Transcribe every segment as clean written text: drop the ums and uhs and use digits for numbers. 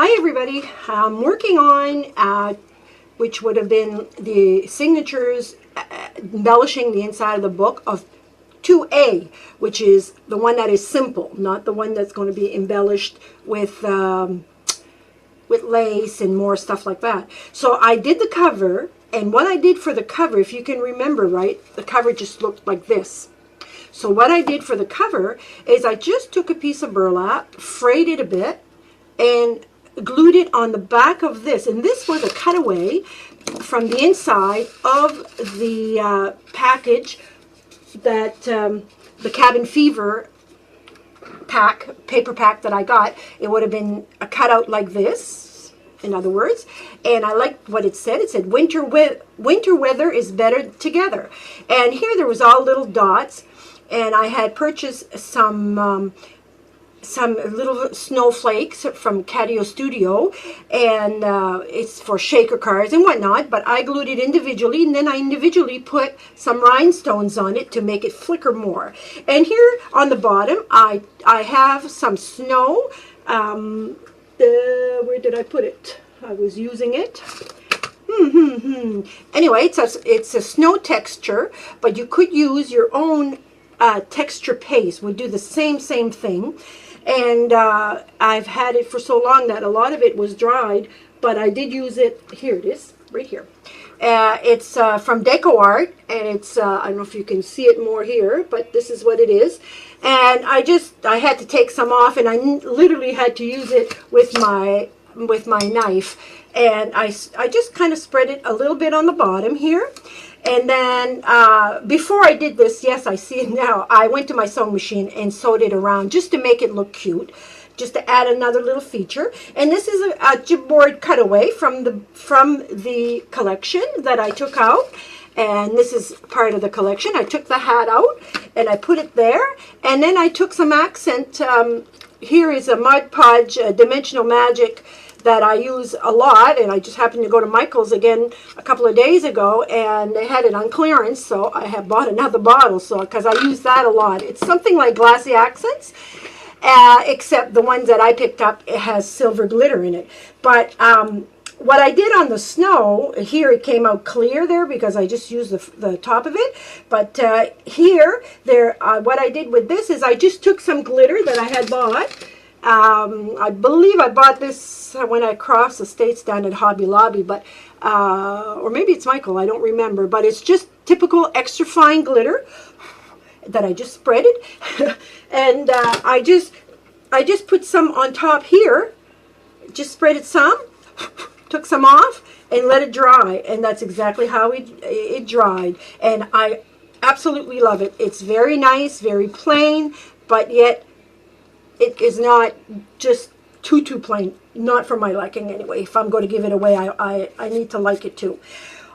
Hi everybody, I'm working on which would have been the signatures embellishing the inside of the book of 2A, which is the one that is simple, not the one that's going to be embellished with lace and more stuff like that. So I did the cover, and what I did for the cover, if you can remember right, the cover just looked like this. So what I did for the cover is I just took a piece of burlap, frayed it a bit, and glued it on the back of this. And this was a cutaway from the inside of the package that the Cabin Fever paper pack that I got. It would have been a cutout like this, in other words. And I liked what it said. It said, winter weather is better together. And here there was all little dots. And I had purchased some little snowflakes from Catio Studio, and it's for shaker cards and whatnot, but I glued it individually, and then I individually put some rhinestones on it to make it flicker more. And here on the bottom, I have some snow. Where did I put it? I was using it. Anyway, it's a snow texture, but you could use your own texture paste. Would do the same thing. And I've had it for so long that a lot of it was dried, but I did use it. Here it is, right here. It's from DecoArt, and it's, I don't know if you can see it more here, but this is what it is. And I had to take some off, and I literally had to use it with my knife. And I just kind of spread it a little bit on the bottom here. And then before I did this, yes, I see it now, I went to my sewing machine and sewed it around just to make it look cute, just to add another little feature. And this is a chipboard cutaway from the collection that I took out. And this is part of the collection. I took the hat out and I put it there. And then I took some accent. Here is a Mod Podge Dimensional Magic that I use a lot, and I just happened to go to Michael's again a couple of days ago, and they had it on clearance, so I have bought another bottle, so because I use that a lot. It's something like Glassy Accents, except the ones that I picked up, it has silver glitter in it. But what I did on the snow, here it came out clear there because I just used the top of it. But what I did with this is I just took some glitter that I had bought. I believe I bought this when I crossed the states down at Hobby Lobby, but or maybe it's Michael, I don't remember, but it's just typical extra fine glitter that I just spread it. And I just put some on top here, just spread it some, took some off and let it dry, and that's exactly how it dried. And I absolutely love it. It's very nice, very plain, but yet it is not just too plain, not for my liking anyway. If I'm going to give it away, I need to like it too.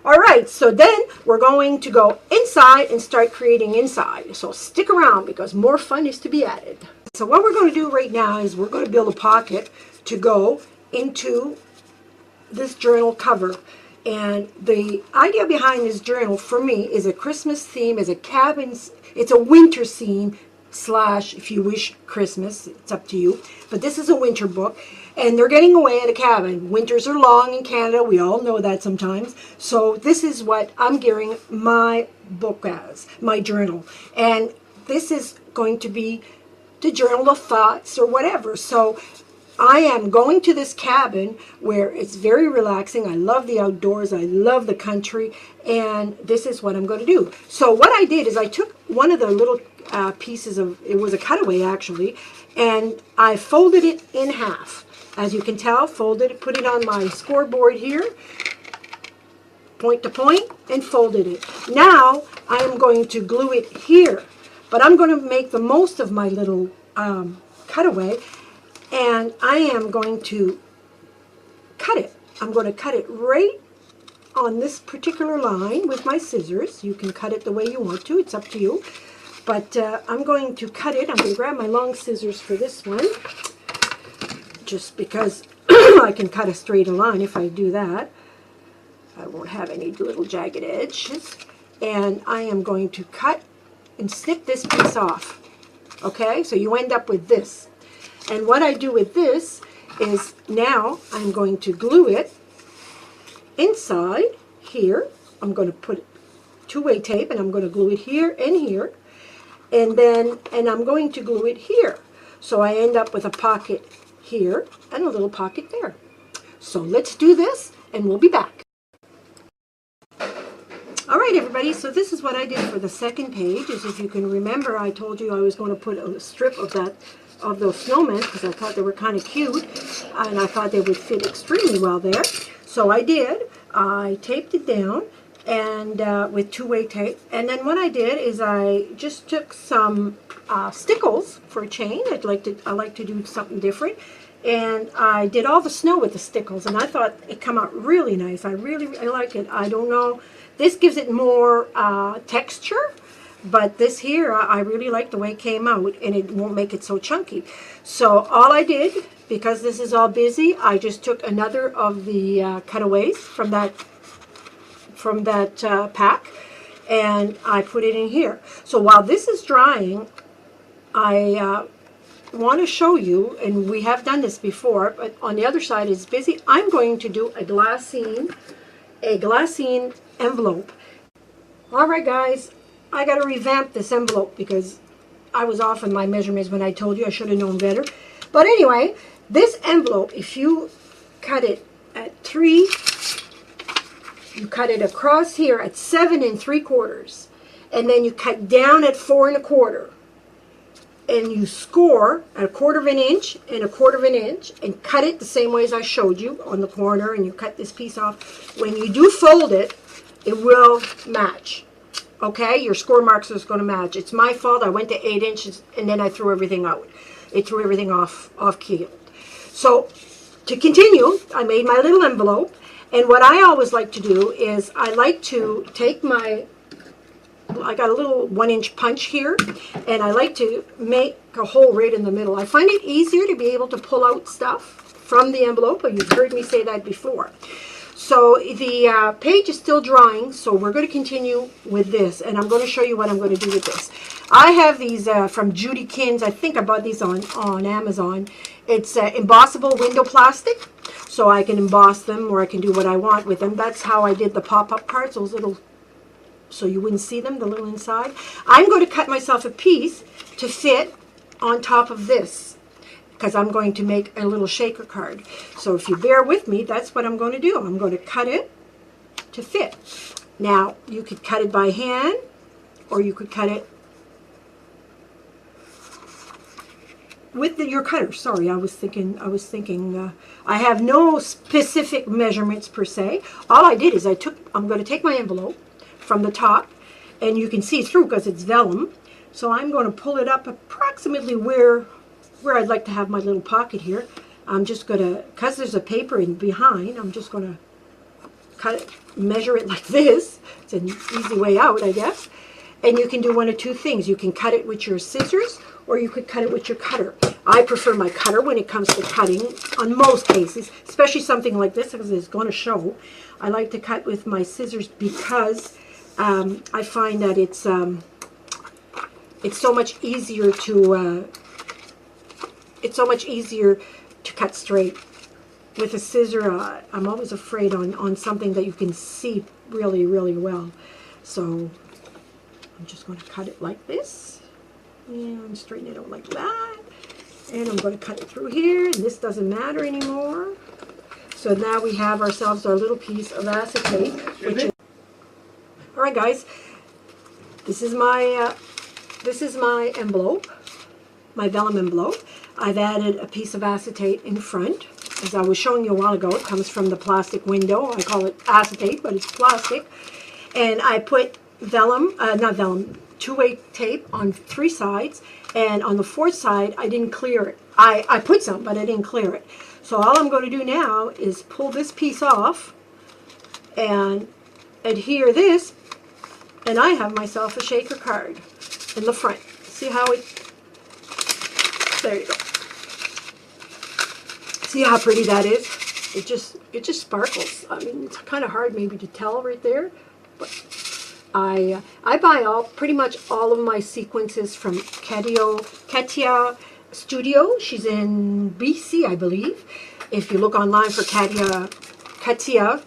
All right, so then we're going to go inside and start creating inside. So stick around because more fun is to be added. So what we're going to do right now is we're going to build a pocket to go into this journal cover. And the idea behind this journal for me is a Christmas theme, is it's a winter theme, / if you wish Christmas, it's up to you, but this is a winter book, and they're getting away at a cabin. Winters are long in Canada, we all know that sometimes, so this is what I'm gearing my book as, my journal, and this is going to be the journal of thoughts or whatever. So I am going to this cabin where it's very relaxing. I love the outdoors, I love the country, and this is what I'm going to do. So what I did is I took one of the little pieces of, it was a cutaway actually, and I folded it in half. As you can tell, folded it, put it on my scoreboard here, point to point, and folded it. Now I am going to glue it here, but I'm going to make the most of my little cutaway, and I am going to cut it. I'm going to cut it right on this particular line with my scissors. You can cut it the way you want to, it's up to you. But I'm going to cut it. I'm going to grab my long scissors for this one, just because I can cut a straight line if I do that. I won't have any little jagged edges. And I am going to cut and snip this piece off. Okay, so you end up with this. And what I do with this is now I'm going to glue it inside here. I'm going to put two-way tape, and I'm going to glue it here and here, and I'm going to glue it here. So I end up with a pocket here and a little pocket there. So let's do this, and we'll be back. All right, everybody, so this is what I did for the second page. As if you can remember, I told you I was going to put a strip of those snowmen because I thought they were kind of cute, and I thought they would fit extremely well there. So I did. I taped it down and with two-way tape, and then what I did is I just took some stickles for a chain. I like to do something different, and I did all the snow with the stickles, and I thought it come out really nice. I like it. I don't know. This gives it more texture, but this here, I really like the way it came out, and it won't make it so chunky. So all I did, because this is all busy, I just took another of the cutaways from that pack, and I put it in here. So while this is drying, I want to show you, and we have done this before, but on the other side is busy. I'm going to do a glassine envelope. All right, guys, I got to revamp this envelope because I was off in my measurements when I told you. I should have known better. But anyway, this envelope, if you cut it at 3, you cut it across here at 7 3/4, and then you cut down at 4 1/4, and you score at 1/4 of an inch and 1/4 of an inch, and cut it the same way as I showed you on the corner, and you cut this piece off. When you do fold it, it will match. Okay, your score marks is going to match. It's my fault. I went to 8 inches and then I threw everything out. It threw everything off keel. So to continue, I made my little envelope, and what I always like to do is I like to take I got a little 1-inch punch here, and I like to make a hole right in the middle. I find it easier to be able to pull out stuff from the envelope, but you've heard me say that before. So the page is still drying, so we're going to continue with this, and I'm going to show you what I'm going to do with this. I have these from Judy Kins. I think I bought these on Amazon. It's embossable window plastic, so I can emboss them, or I can do what I want with them. That's how I did the pop-up cards, those little, so you wouldn't see them, the little inside. I'm going to cut myself a piece to fit on top of this, because I'm going to make a little shaker card. So if you bear with me, that's what I'm going to do. I'm going to cut it to fit. Now, you could cut it by hand, or you could cut it with your cutter. Sorry, I was thinking, I have no specific measurements per se. All I did is I'm going to take my envelope from the top, and you can see through because it's vellum. So I'm going to pull it up approximately where I'd like to have my little pocket here. I'm just going to, because there's a paper in behind, I'm just going to cut it, measure it like this. It's an easy way out, I guess. And you can do one of two things. You can cut it with your scissors, or you could cut it with your cutter. I prefer my cutter when it comes to cutting, on most cases, especially something like this, because it's going to show. I like to cut with my scissors because I find that it's so much easier to cut straight. With a scissor, I'm always afraid on something that you can see really, really well. So I'm just going to cut it like this, and straighten it out like that, and I'm going to cut it through here, and this doesn't matter anymore. So now we have ourselves our little piece of acetate. All right, guys, this is my envelope, my vellum envelope. I've added a piece of acetate in front. As I was showing you a while ago, it comes from the plastic window. I call it acetate, but it's plastic. And I put two-way tape on 3 sides, and on the 4th side, I didn't clear it. I put some, but I didn't clear it. So all I'm going to do now is pull this piece off and adhere this, and I have myself a shaker card in the front. See how it, there you go. See how pretty that is? It just sparkles. I mean, it's kind of hard maybe to tell right there, but I buy pretty much all of my sequences from Ketia studio. She's in BC, I believe. If you look online for Katia, Katia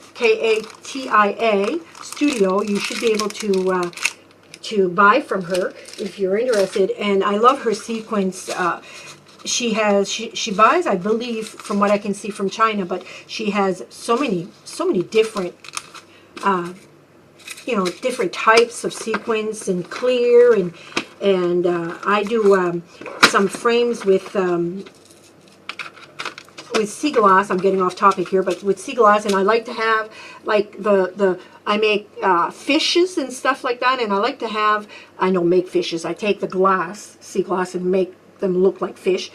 studio, you should be able to buy from her if you're interested. And I love her sequins. She buys, I believe, from what I can see, from China, but she has so many different different types of sequins and clear, and I do some frames with sea glass. I'm getting off topic here, but with sea glass, and I like to have like I make fishes and stuff like that, and I like to have, I don't make fishes, I take the glass, sea glass, and make them look like fish.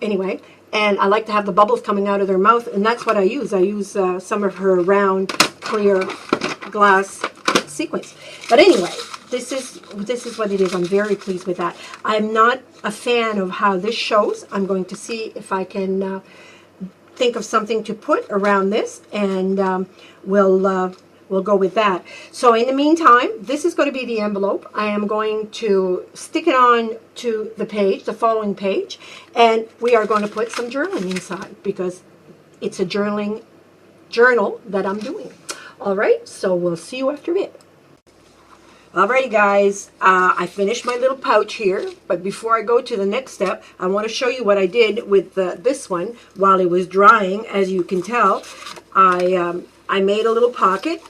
Anyway, and I like to have the bubbles coming out of their mouth, and that's what I use. I use some of her round, clear glass sequins. But anyway, this is what it is. I'm very pleased with that. I'm not a fan of how this shows. I'm going to see if I can think of something to put around this, and we'll go with that. So in the meantime, this is going to be the envelope. I am going to stick it on to the page, the following page, and we are going to put some journaling inside because it's a journal that I'm doing. All right, so we'll see you after a bit. Alrighty guys, I finished my little pouch here, but before I go to the next step, I want to show you what I did with this one while it was drying. As you can tell, I made a little pocket,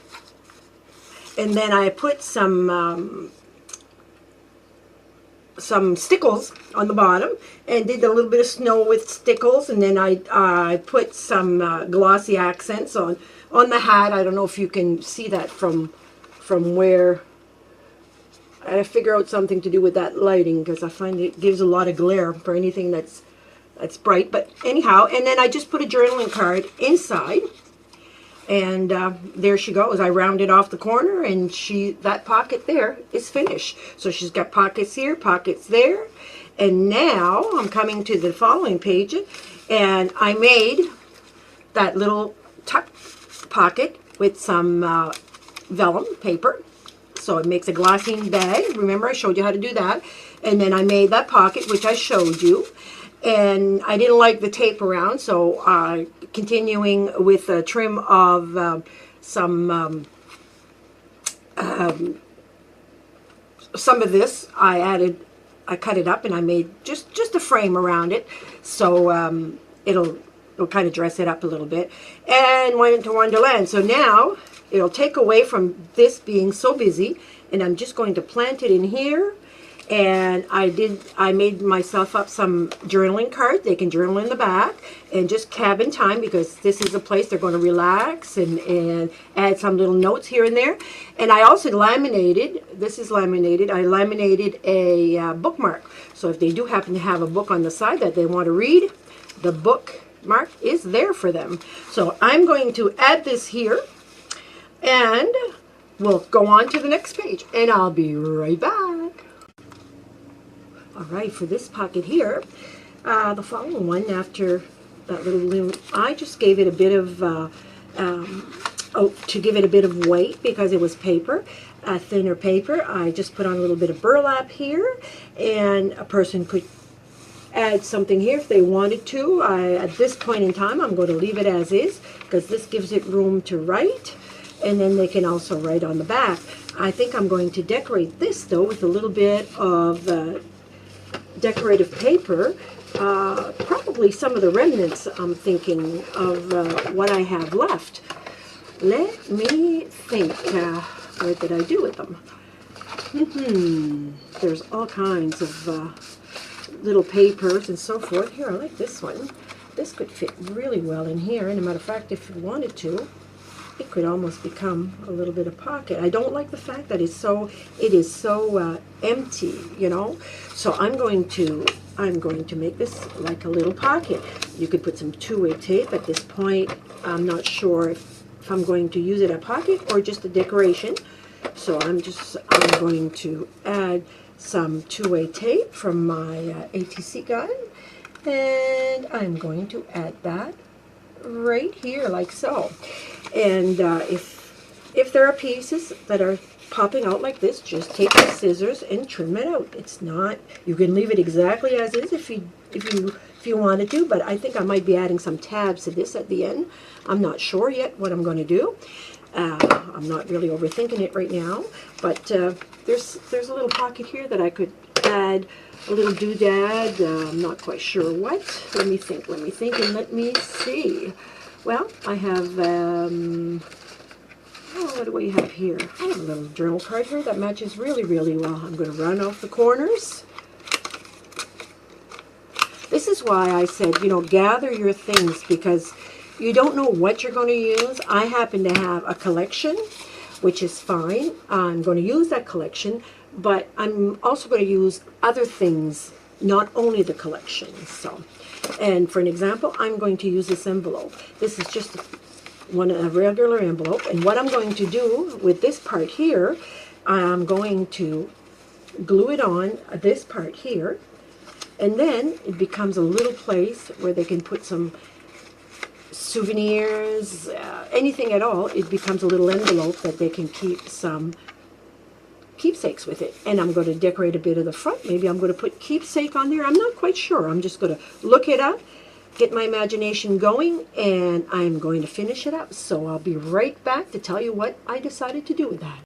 and then I put some stickles on the bottom, and did a little bit of snow with stickles, and then I put some glossy accents on the hat. I don't know if you can see that from where. I had to figure out something to do with that lighting because I find it gives a lot of glare for anything that's bright. But anyhow, and then I just put a journaling card inside, and there she goes. I rounded off the corner, and that pocket there is finished. So she's got pockets here, pockets there, and now I'm coming to the following page, and I made that little tuck pocket with some vellum paper. So it makes a glassine bag. Remember, I showed you how to do that. And then I made that pocket, which I showed you. And I didn't like the tape around, so continuing with a trim of some of this, I cut it up, and I made just a frame around it. So it'll kind of dress it up a little bit. And went into Wonderland. So now it'll take away from this being so busy, and I'm just going to plant it in here. And I made myself up some journaling cards. They can journal in the back, and just cabin time, because this is a place they're going to relax and add some little notes here and there. And I also laminated, this is laminated, I laminated a bookmark. So if they do happen to have a book on the side that they want to read, the bookmark is there for them. So I'm going to add this here, and we'll go on to the next page, and I'll be right back. All right, for this pocket here, the following one, after that little, I just gave it a bit of, to give it a bit of weight, because it was paper, thinner paper. I just put on a little bit of burlap here, and a person could add something here if they wanted to. At this point in time, I'm going to leave it as is, because this gives it room to write. And then they can also write on the back. I think I'm going to decorate this, though, with a little bit of decorative paper. Probably some of the remnants, I'm thinking, of what I have left. Let me think. What did I do with them? There's all kinds of little papers and so forth. Here, I like this one. This could fit really well in here. And as a matter of fact, if you wanted to, it could almost become a little bit of pocket. I don't like the fact that it is so empty, you know. So I'm going to make this like a little pocket. You could put some two-way tape. At this point, I'm not sure if I'm going to use it as a pocket or just a decoration. So I'm going to add some two-way tape from my ATC gun, and I'm going to add that right here, like so. And if there are pieces that are popping out like this, just take the scissors and trim it out. It's not, you can leave it exactly as is if you if you wanted to, but I think I might be adding some tabs to this at the end. I'm not sure yet what I'm going to do. I'm not really overthinking it right now, but there's a little pocket here that I could add a little doodad. I'm not quite sure what. Let me think, and let me see. Well, I have, what do we have here? I have a little journal card here that matches really, really well. I'm going to run off the corners. This is why I said, you know, gather your things, because you don't know what you're going to use. I happen to have a collection, which is fine. I'm going to use that collection, but I'm also going to use other things, not only the collection. So, and for an example, I'm going to use this envelope. This is just a regular envelope, and what I'm going to do with this part here, I'm going to glue it on this part here, and then it becomes a little place where they can put some souvenirs, anything at all. It becomes a little envelope that they can keep some keepsakes with it. And I'm going to decorate a bit of the front. Maybe I'm going to put keepsake on there. I'm not quite sure. I'm just going to look it up, get my imagination going, and I'm going to finish it up. So I'll be right back to tell you what I decided to do with that.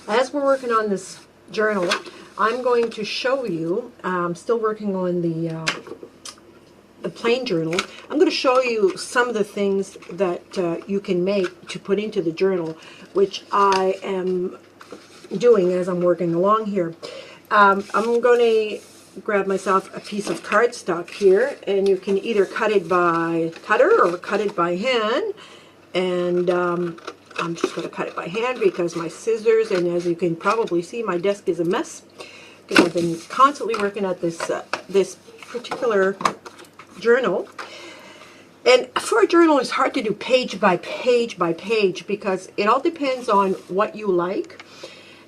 As we're working on this journal, I'm going to show you, I'm still working on the plain journal. I'm going to show you some of the things that you can make to put into the journal, which I am doing as I'm working along here. I'm going to grab myself a piece of cardstock here, and you can either cut it by cutter or cut it by hand, and I'm just going to cut it by hand because my scissors, and as you can probably see, my desk is a mess because I've been constantly working at this this particular journal. And for a journal, it's hard to do page by page by page because it all depends on what you like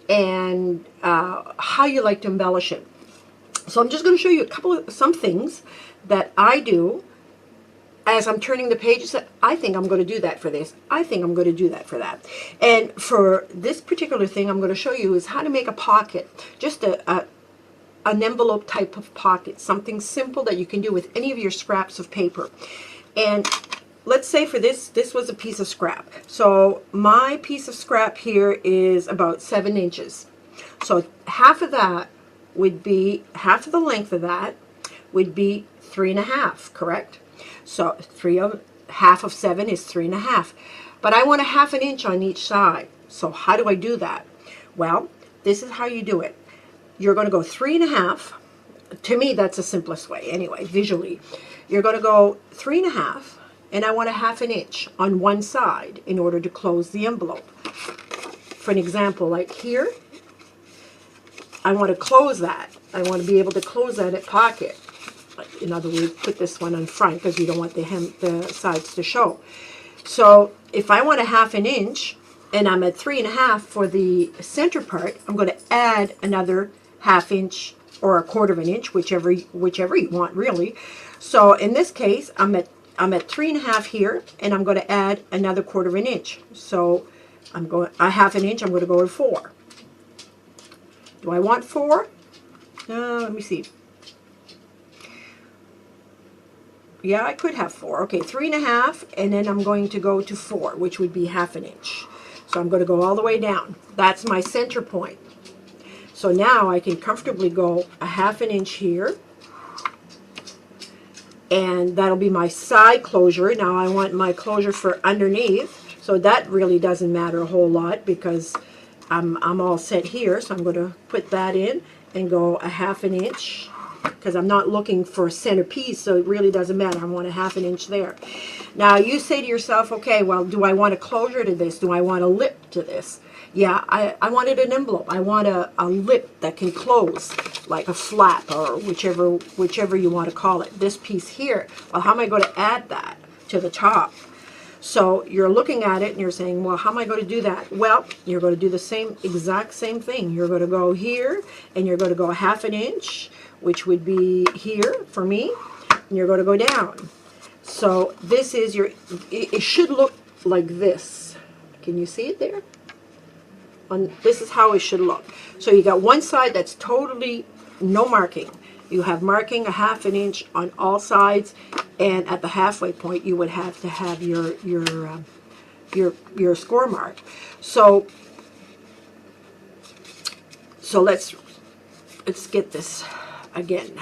and how you like to embellish it. So I'm just going to show you some things that I do as I'm turning the pages. I think I'm going to do that for this. I think I'm going to do that for that. And for this particular thing I'm going to show you is how to make a pocket, just an envelope type of pocket, something simple that you can do with any of your scraps of paper. And let's say for this was a piece of scrap. So my piece of scrap here is about 7 inches. So half of that would be, half of the length of that would be 3.5, correct? So half of 7 is 3.5. But I want a 1/2 inch on each side. So how do I do that? Well, this is how you do it. You're going to go 3.5. To me, that's the simplest way anyway, visually. You're going to go 3.5, and I want a 1/2 inch on one side in order to close the envelope. For an example, like here, I want to close that. I want to be able to close that pocket. In other words, put this one on front because you don't want the sides to show. So if I want a 1/2 inch and I'm at 3.5 for the center part, I'm going to add another 1/2 inch or 1/4 inch, whichever you want really. So in this case, I'm at 3.5 here, and I'm going to add another 1/4 inch. So I'm going a 1/2 inch. I'm going to go to 4. Do I want 4? Let me see. Yeah, I could have 4. Okay, 3.5, and then I'm going to go to 4, which would be 1/2 inch. So I'm going to go all the way down. That's my center point. So now I can comfortably go a 1/2 inch here, and that'll be my side closure. Now I want my closure for underneath, so that really doesn't matter a whole lot because I'm all set here. So I'm going to put that in and go a 1/2 inch because I'm not looking for a centerpiece, so it really doesn't matter. I want a 1/2 inch there. Now you say to yourself, okay, well, do I want a closure to this? Do I want a lip to this? Yeah, I wanted an envelope. I want a lip that can close, like a flap or whichever you want to call it. This piece here, well, how am I going to add that to the top? So you're looking at it and you're saying, well, how am I going to do that? Well, you're going to do the exact same thing. You're going to go here and you're going to go a 1/2 inch, which would be here for me, and you're going to go down. So this is it should look like this. Can you see it there? This is how it should look. So you got one side that's totally no marking, You have marking a 1/2 inch on all sides, and at the halfway point you would have to have your score mark. So let's get this again.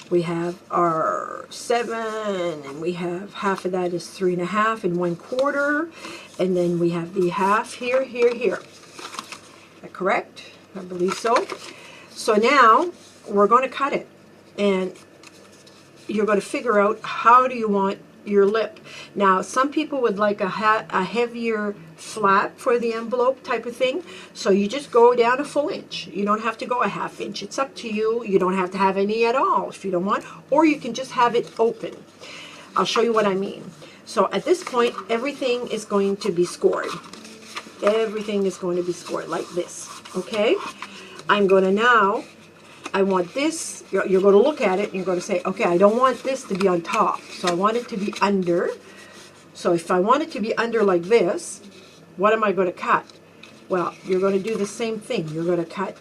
We have our 7, and we have half of that is 3 1/2 and 1/4, and then we have the half here, here, here. Is that correct? I believe so. So now we're going to cut it, and you're going to figure out how do you want your lip. Now, some people would like a heavier flap for the envelope type of thing, so you just go down a full inch. You don't have to go a 1/2 inch. It's up to you. You don't have to have any at all if you don't want, or you can just have it open. I'll show you what I mean. So at this point, everything is going to be scored. Everything is going to be scored like this, okay? I'm going to now, I want this, you're going to look at it and you're going to say, okay, I don't want this to be on top, so I want it to be under. So if I want it to be under like this, what am I going to cut? Well, you're going to do the same thing. You're going to cut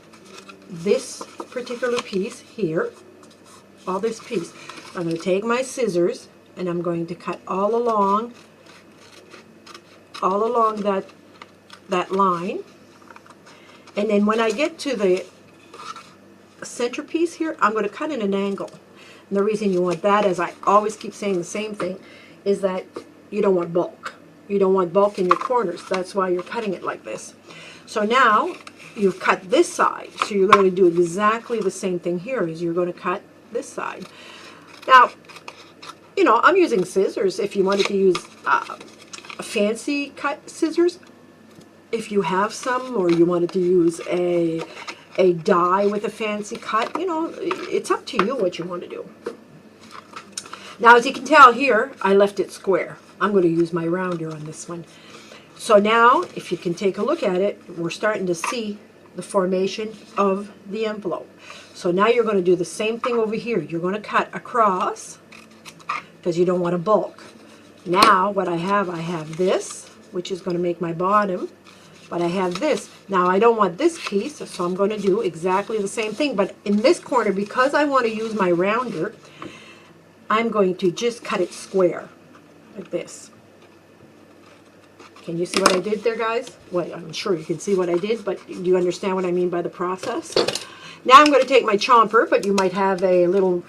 this particular piece here, all this piece. I'm going to take my scissors and I'm going to cut all along that line. And then when I get to the centerpiece here, I'm going to cut in an angle. And the reason you want that, as I always keep saying the same thing, is that you don't want bulk. You don't want bulk in your corners. That's why you're cutting it like this. So now you've cut this side. So you're going to do exactly the same thing here, is you're going to cut this side. Now, you know, I'm using scissors. If you wanted to use a fancy cut scissors, if you have some, or you wanted to use a die with a fancy cut, you know, it's up to you what you want to do. Now, as you can tell here, I left it square. I'm going to use my rounder on this one. So now, if you can take a look at it, we're starting to see the formation of the envelope. So now you're going to do the same thing over here. You're going to cut across, because you don't want to bulk. Now, what I have this, which is going to make my bottom. But I have this. Now I don't want this piece, so I'm going to do exactly the same thing. But in this corner, because I want to use my rounder, I'm going to just cut it square, like this. Can you see what I did there, guys? Well, I'm sure you can see what I did, but do you understand what I mean by the process? Now I'm going to take my chomper, but you might have a little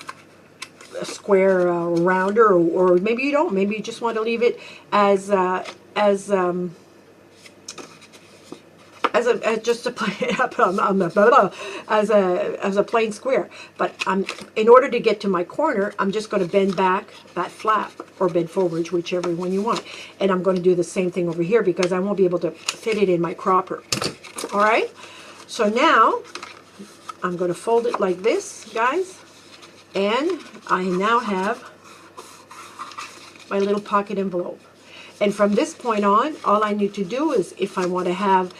square rounder, or maybe you don't. Maybe you just want to leave it as just a plain square. But in order to get to my corner, I'm just going to bend back that flap, or bend forward, whichever one you want. And I'm going to do the same thing over here, because I won't be able to fit it in my cropper. All right. So now I'm going to fold it like this, guys, and I now have my little pocket envelope. And from this point on, all I need to do is, if I want to have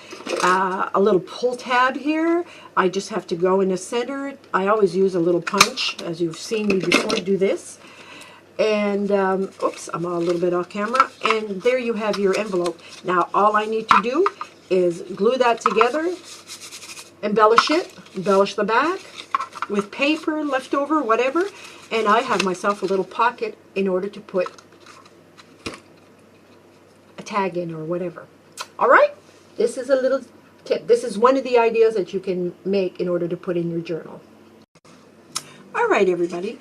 a little pull tab here, I just have to go in the center. I always use a little punch, as you've seen me before do this. And, oops, I'm a little bit off camera. And there you have your envelope. Now, all I need to do is glue that together, embellish it, embellish the back with paper, leftover, whatever. And I have myself a little pocket in order to put tag in or whatever. All right, this is a little tip. This is one of the ideas that you can make in order to put in your journal. All right, everybody,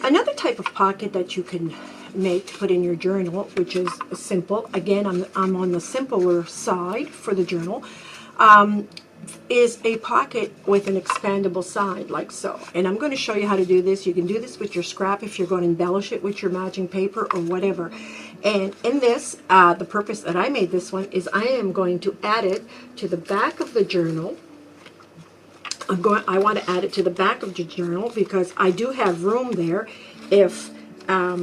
another type of pocket that you can make to put in your journal, which is simple, again, I'm on the simpler side for the journal, is a pocket with an expandable side, like so. And I'm going to show you how to do this. You can do this with your scrap if you're going to embellish it with your matching paper or whatever. And in this, the purpose that I made this one is I am going to add it to the back of the journal. I want to add it to the back of the journal because I do have room there if I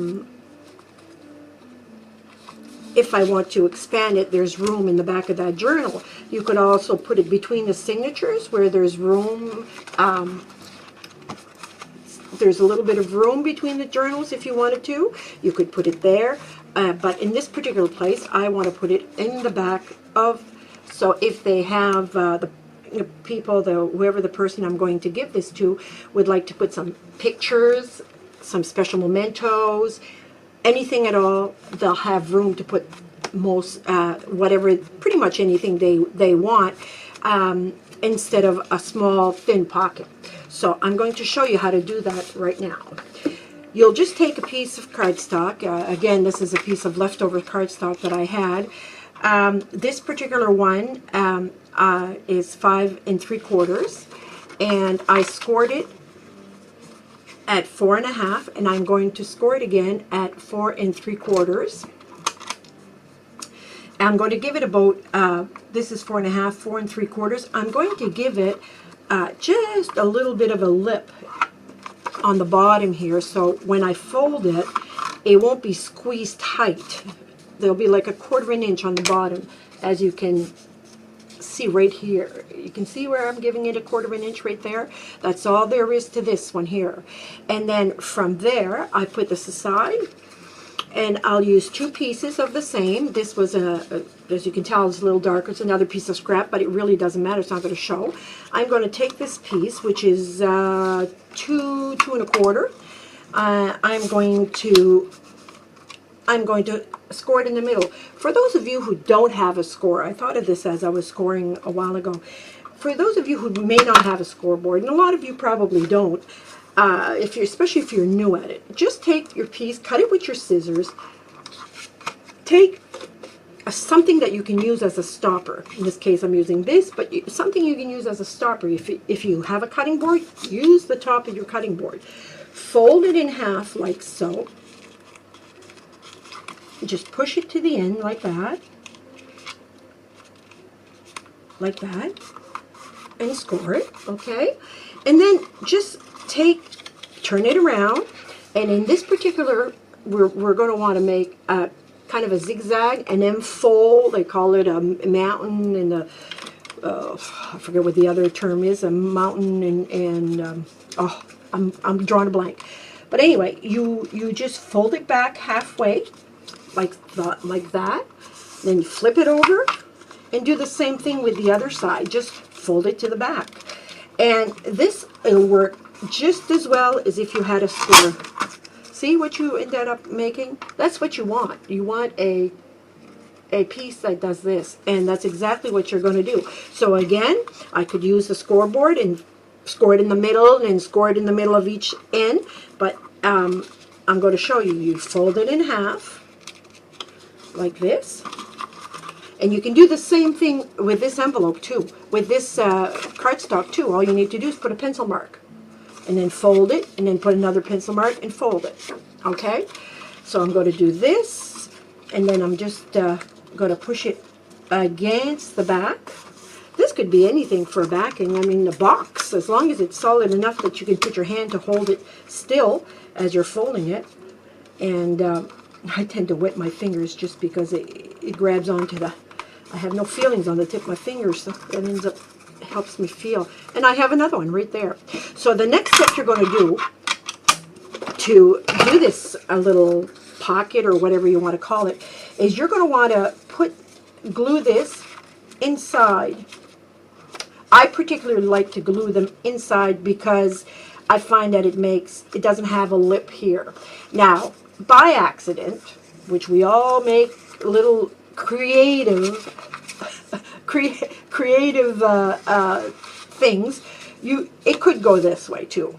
want to expand it. There's room in the back of that journal. You could also put it between the signatures where there's room. There's a little bit of room between the journals if you wanted to. You could put it there. But in this particular place, I want to put it in the back of, so if they have people, whoever the person I'm going to give this to, would like to put some pictures, some special mementos, anything at all, they'll have room to put most, whatever, pretty much anything they want, instead of a small thin pocket. So I'm going to show you how to do that right now. You'll just take a piece of cardstock. Again, this is a piece of leftover cardstock that I had. This particular one is 5 3/4, and I scored it at 4 1/2, and I'm going to score it again at 4 3/4. I'm going to give it about, this is 4 1/2, 4 3/4. I'm going to give it just a little bit of a lip on the bottom here, so when I fold it, it won't be squeezed tight. There'll be like a 1/4 inch on the bottom, as you can see right here. You can see where I'm giving it a 1/4 inch right there. That's all there is to this one here. And then from there, I put this aside, and I'll use 2 pieces of the same. This was as you can tell, it's a little darker. It's another piece of scrap, but it really doesn't matter. It's not going to show. I'm going to take this piece, which is 2 1/4. I'm going to score it in the middle. For those of you who don't have a score, I thought of this as I was scoring a while ago. For those of you who may not have a scoreboard, and a lot of you probably don't, especially if you're new at it, just take your piece, cut it with your scissors, take something that you can use as a stopper. In this case, I'm using this, but something you can use as a stopper. If you have a cutting board, use the top of your cutting board. Fold it in half like so. Just push it to the end like that, and score it, okay? And then just turn it around, and in this particular, we're going to want to make a kind of a zigzag, and then fold. They call it a mountain, and I forget what the other term is, a mountain, and I'm drawing a blank. But anyway, you just fold it back halfway, like that, then flip it over and do the same thing with the other side. Just fold it to the back, and this will work just as well as if you had a score. See what you ended up making? That's what you want. You want a piece that does this, and that's exactly what you're going to do. So again, I could use the scoreboard and score it in the middle, and then score it in the middle of each end, but I'm going to show you. You fold it in half like this, and you can do the same thing with this envelope too, with this cardstock too. All you need to do is put a pencil mark, and then fold it, and then put another pencil mark and fold it. Okay, so I'm going to do this, and then I'm just going to push it against the back. This could be anything for backing. I mean, the box, as long as it's solid enough that you can put your hand to hold it still as you're folding it. And I tend to wet my fingers just because it grabs onto I have no feelings on the tip of my fingers, so that helps me feel. And I have another one right there. So the next step you're going to do this, a little pocket or whatever you want to call it, is you're going to want to glue this inside. I particularly like to glue them inside because I find that it doesn't have a lip here. Now, by accident, which we all make little creative things, it could go this way too,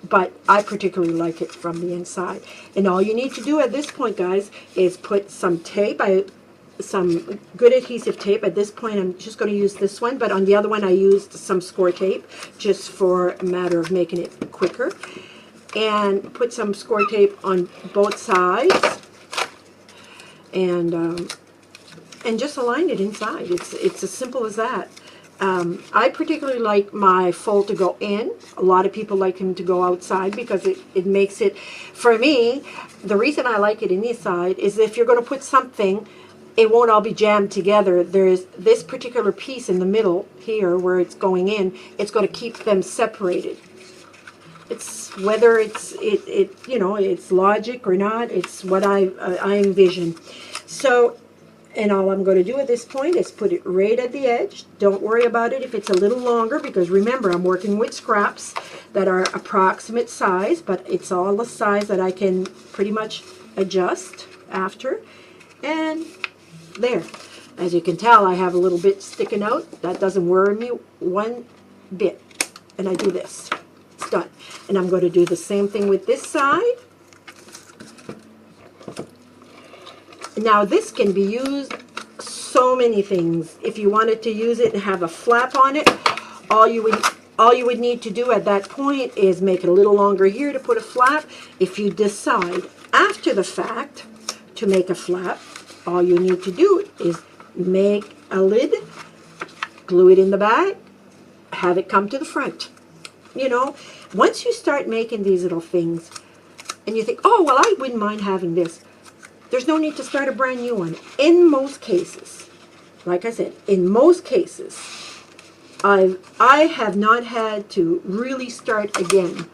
but I particularly like it from the inside. And all you need to do at this point, guys, is put some tape, some good adhesive tape. At this point, I'm just going to use this one, but on the other one I used some score tape just for a matter of making it quicker. And put some score tape on both sides, and just align it inside. It's as simple as that. I particularly like my fold to go in. A lot of people like them to go outside because it makes it, for me, the reason I like it inside is if you're going to put something, it won't all be jammed together. There's this particular piece in the middle here where it's going in. It's going to keep them separated. It's whether it's logic or not. It's what I envision. So And all I'm going to do at this point is put it right at the edge. Don't worry about it if it's a little longer, because remember, I'm working with scraps that are approximate size, but it's all the size that I can pretty much adjust after. And there. As you can tell, I have a little bit sticking out. That doesn't worry me one bit. And I do this. It's done. And I'm going to do the same thing with this side. Now this can be used so many things. If you wanted to use it and have a flap on it, all you would need to do at that point is make it a little longer here to put a flap. If you decide after the fact to make a flap, all you need to do is make a lid, glue it in the back, have it come to the front. You know, once you start making these little things and you think, oh, well, I wouldn't mind having this, there's no need to start a brand new one. In most cases, like I said, in most cases, I have not had to really start again.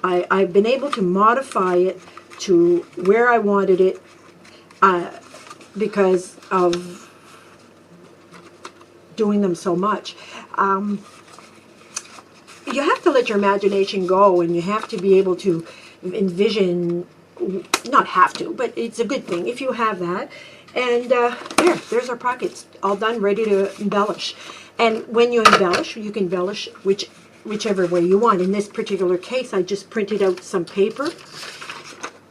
I've been able to modify it to where I wanted it because of doing them so much. You have to let your imagination go, and you have to be able to envision, not have to, but it's a good thing if you have that. And there's our pockets, all done, ready to embellish. And when you embellish, you can embellish whichever way you want. In this particular case, I just printed out some paper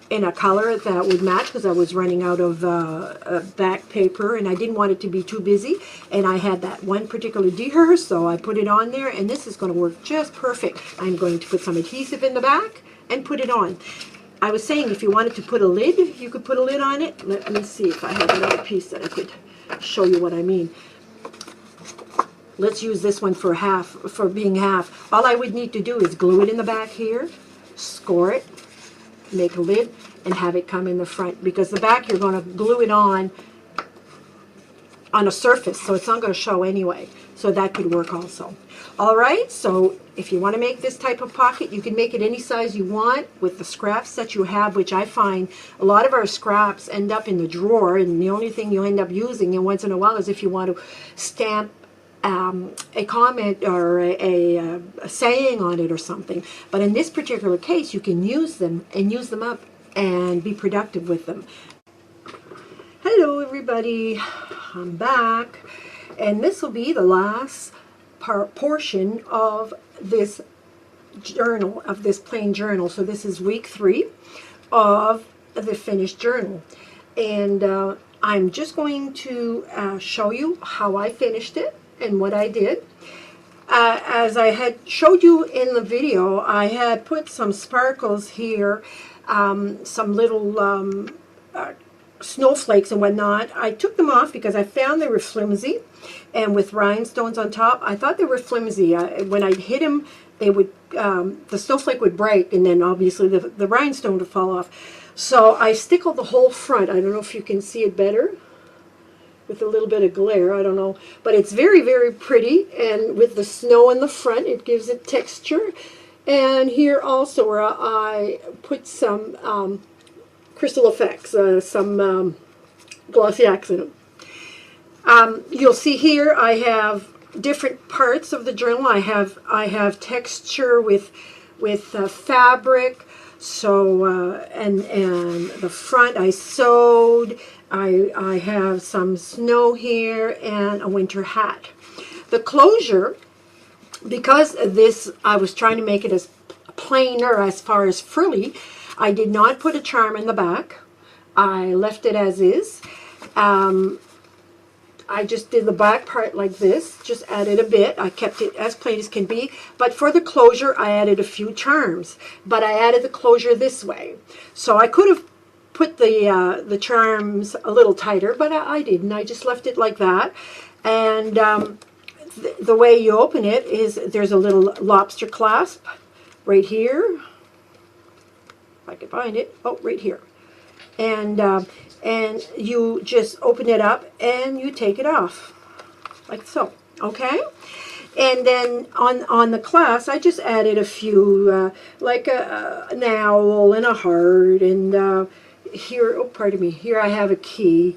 in a color that would match, because I was running out of back paper and I didn't want it to be too busy, and I had that one particular deer, so I put it on there, and this is going to work just perfect. I'm going to put some adhesive in the back and put it on. I was saying if you wanted to put a lid, you could put a lid on it. Let me see if I have another piece that I could show you what I mean. Let's use this one for being half. All I would need to do is glue it in the back here, score it, make a lid, and have it come in the front, because the back you're going to glue it on a surface, so it's not going to show anyway. So that could work also. All right, so if you want to make this type of pocket, you can make it any size you want with the scraps that you have, which I find a lot of our scraps end up in the drawer, and the only thing you end up using once in a while is if you want to stamp a comment or a saying on it or something. But in this particular case, you can use them and use them up and be productive with them. Hello everybody, I'm back, and this will be the last portion of this journal, of this plain journal. So this is week 3 of the finished journal, and I'm just going to show you how I finished it and what I did. As I had showed you in the video, I had put some sparkles here, some little snowflakes and whatnot. I took them off because I found they were flimsy, and with rhinestones on top, I thought they were flimsy. When I hit them, they would, the snowflake would break, and then obviously the rhinestone would fall off. So I stickled the whole front. I don't know if you can see it better with a little bit of glare, I don't know, but it's very, very pretty, and with the snow in the front, it gives it texture. And here also where I put some crystal effects, some glossy accent. You'll see here I have different parts of the journal. I have texture with fabric. So and the front I sewed. I have some snow here and a winter hat. The closure, because this I was trying to make it as plainer as far as frilly, I did not put a charm in the back. I left it as is. I just did the back part like this, just added a bit. I kept it as plain as can be, but for the closure I added a few charms, but I added the closure this way. So I could have put the charms a little tighter, but I didn't. I just left it like that. And the way you open it is there's a little lobster clasp right here. If I can find it. Oh, right here. And you just open it up and you take it off like so. Okay, and then on the clasp I just added a few like an owl and a heart, and here, oh pardon me, here I have a key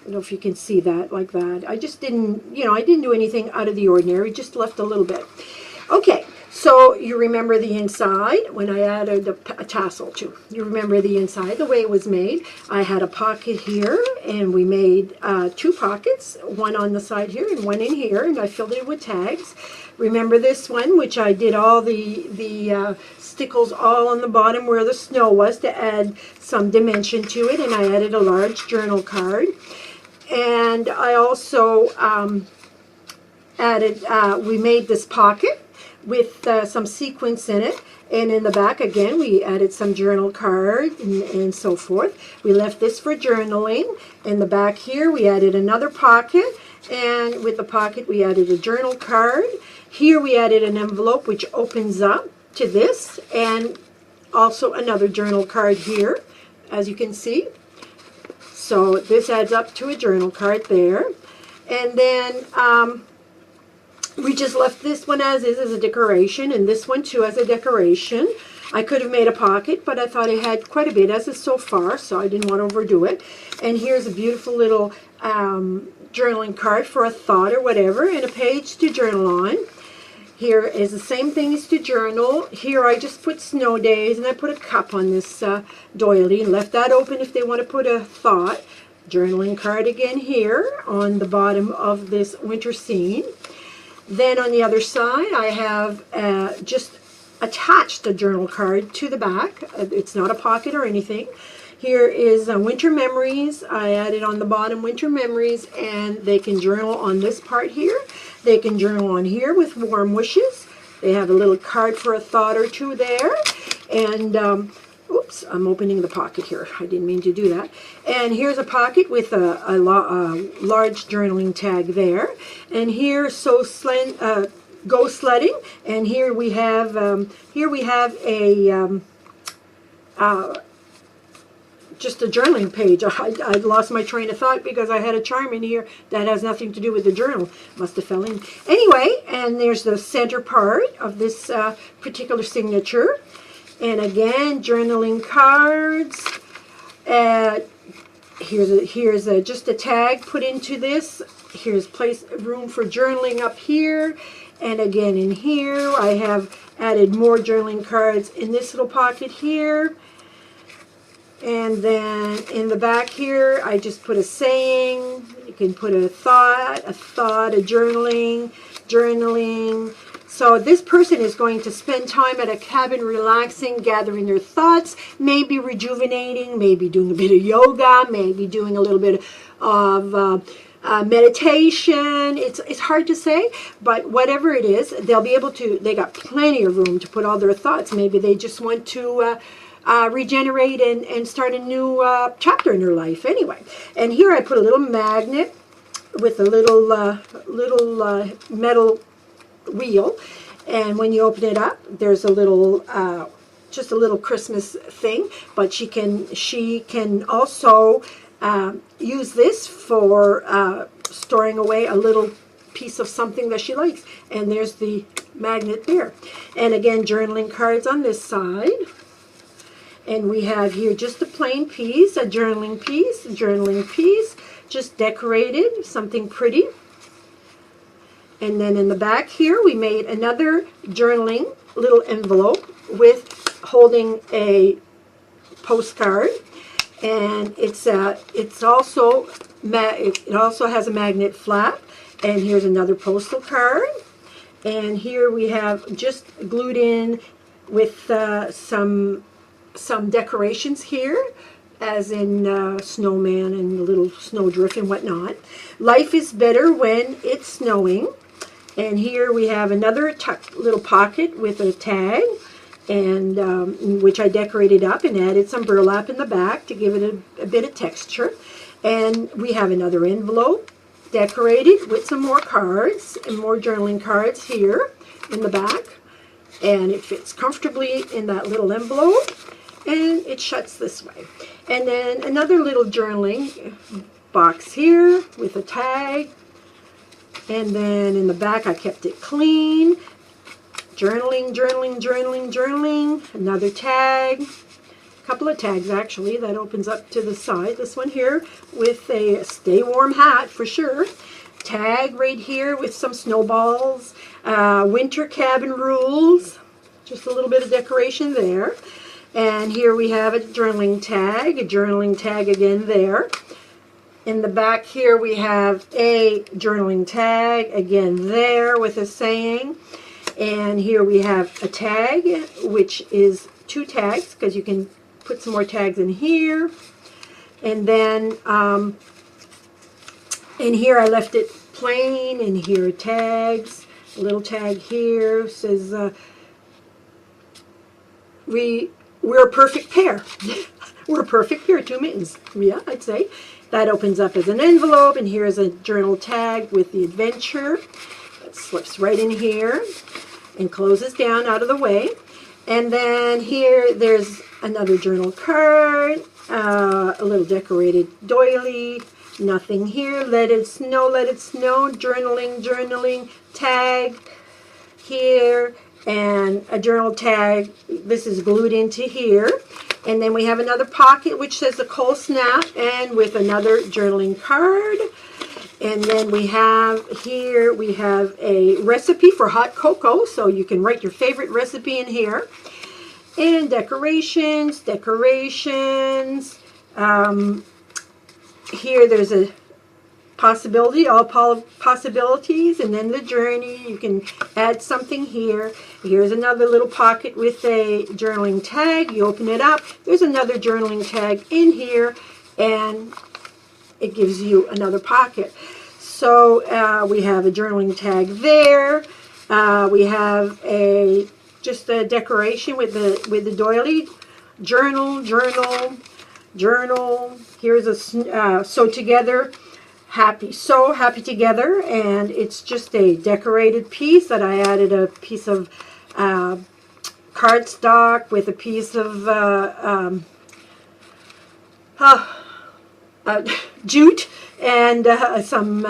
don't know if you can see that like that. I just didn't, I didn't do anything out of the ordinary, just left a little bit. Okay, so you remember the inside when I added a tassel too. You remember the inside, the way it was made. I had a pocket here, and we made 2 pockets, one on the side here and one in here, and I filled it with tags. Remember this one, which I did all the stickles all on the bottom where the snow was to add some dimension to it, and I added a large journal card. And I also added, we made this pocket with some sequins in it, and in the back again we added some journal card and so forth. We left this for journaling. In the back here we added another pocket, and with the pocket we added a journal card. Here we added an envelope which opens up to this, and also another journal card here, as you can see. So this adds up to a journal card there. And then we just left this one as is as a decoration, and this one too as a decoration. I could have made a pocket, but I thought it had quite a bit as is so far, so I didn't want to overdo it. And here's a beautiful little journaling card for a thought or whatever, and a page to journal on. Here is the same thing as to journal. Here I just put snow days, and I put a cup on this doily and left that open if they want to put a thought. Journaling card again here on the bottom of this winter scene. Then on the other side I have just attached a journal card to the back. It's not a pocket or anything. Here is winter memories. I added on the bottom winter memories, and they can journal on this part here. They can journal on here with warm wishes. They have a little card for a thought or two there. And oops, I'm opening the pocket here. I didn't mean to do that. And here's a pocket with a large journaling tag there. And here, go sledding. And here we have a just a journaling page. I lost my train of thought because I had a charm in here that has nothing to do with the journal. Must have fell in. Anyway, and there's the center part of this particular signature. And again, journaling cards. Here's just a tag put into this. Here's room for journaling up here. And again in here, I have added more journaling cards in this little pocket here. And then in the back here, I just put a saying. You can put a thought, a journaling. So this person is going to spend time at a cabin relaxing, gathering their thoughts, maybe rejuvenating, maybe doing a bit of yoga, maybe doing a little bit of meditation. It's hard to say, but whatever it is, they'll be able to, they got plenty of room to put all their thoughts. Maybe they just want to regenerate and start a new chapter in their life anyway. And here I put a little magnet with a little metal wheel, and when you open it up, there's a little just a little Christmas thing, but she can also use this for storing away a little piece of something that she likes. And there's the magnet there. And again, journaling cards on this side. And we have here just a plain piece, a journaling piece, just decorated, something pretty. And then in the back here, we made another journaling little envelope with holding a postcard. And it also has a magnet flap. And here's another postal card. And here we have just glued in with some decorations here, as in snowman and a little snowdrift and whatnot. Life is better when it's snowing. And here we have another little pocket with a tag, and which I decorated up and added some burlap in the back to give it a bit of texture. And we have another envelope decorated with some more cards and more journaling cards here in the back. And it fits comfortably in that little envelope, and it shuts this way. And then another little journaling box here with a tag. And then in the back, I kept it clean. Journaling. Another tag. couple of tags actually that opens up to the side. This one here with a stay warm hat for sure. Tag right here with some snowballs. Winter cabin rules. Just a little bit of decoration there. And here we have a journaling tag again there. In the back here we have a journaling tag again there with a saying. And here we have a tag, which is 2 tags, because you can put some more tags in here. And then in here I left it plain, and here are tags. A little tag here says, we're a perfect pair. We're a perfect pair, 2 mittens. Yeah, I'd say. That opens up as an envelope, and here's a journal tag with the adventure. That slips right in here and closes down out of the way. And then here there's another journal card, a little decorated doily, nothing here, let it snow, journaling, tag here, and a journal tag. This is glued into here. And then we have another pocket which says the cold snap, and with another journaling card. And then we have here, we have a recipe for hot cocoa, so you can write your favorite recipe in here. And decorations. Here there's a possibility, all possibilities, and then the journey. You can add something here. Here's another little pocket with a journaling tag. You open it up. There's another journaling tag in here, and it gives you another pocket. So we have a journaling tag there. We have just a decoration with the doily. Journal. Here's a sew together. So happy together, and it's just a decorated piece that I added a piece of cardstock with a piece of jute and some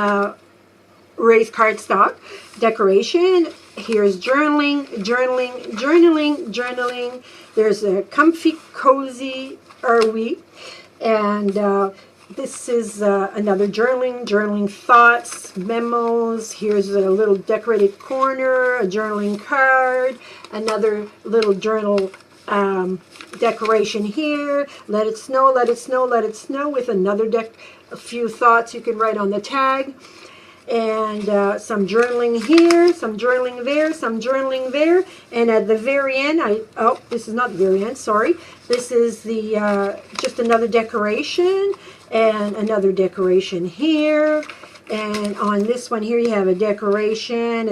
raised cardstock decoration. Here's journaling. There's a comfy, cozy are we, and this is another journaling thoughts, memos. Here's a little decorated corner, a journaling card, another little journal decoration here. Let it snow, with another a few thoughts you can write on the tag. And some journaling here, some journaling there, and at the very end, this is not the very end, sorry. This is the just another decoration, and another decoration here. And on this one here, you have a decoration.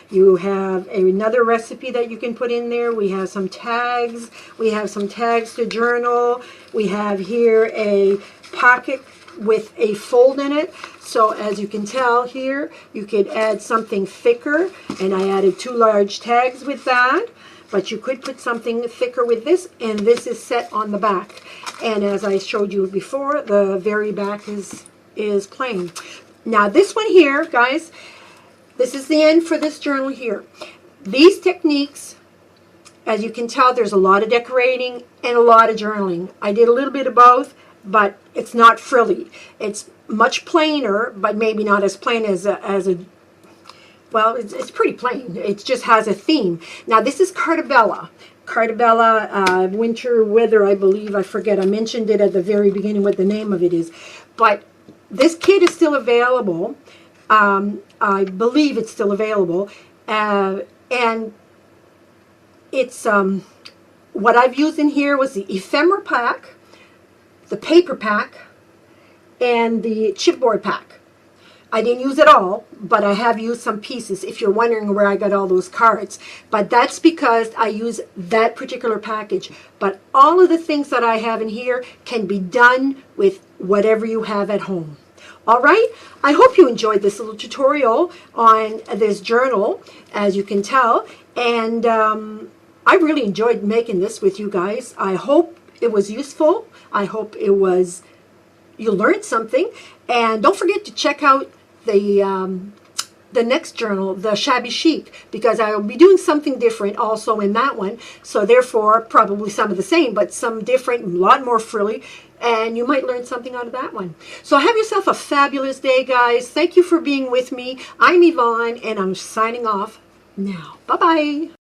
You have another recipe that you can put in there. We have some tags. To journal. We have here a pocket with a fold in it. So as you can tell here, you could add something thicker, and I added 2 large tags with that. But you could put something thicker with this, and this is set on the back. And as I showed you before, the very back is plain. Now this one here, guys, this is the end for this journal here. These techniques, as you can tell, there's a lot of decorating and a lot of journaling. I did a little bit of both, but it's not frilly. It's much plainer, but maybe not as plain as a well, it's pretty plain. It just has a theme. Now this is Cartabella, winter weather, I believe. I forget. I mentioned it at the very beginning what the name of it is. But this kit is still available. I believe it's still available. And it's what I've used in here was the ephemera pack, the paper pack, and the chipboard pack. I didn't use it all, but I have used some pieces, if you're wondering where I got all those cards. But that's because I use that particular package. But all of the things that I have in here can be done with whatever you have at home. All right, I hope you enjoyed this little tutorial on this journal, as you can tell. And I really enjoyed making this with you guys. I hope it was useful. I hope you learned something. And don't forget to check out the the next journal, the shabby chic, because I will be doing something different also in that one. So therefore, probably some of the same, but some different, a lot more frilly. And you might learn something out of that one. So have yourself a fabulous day, guys. Thank you for being with me. I'm Yvonne, and I'm signing off now. Bye-bye.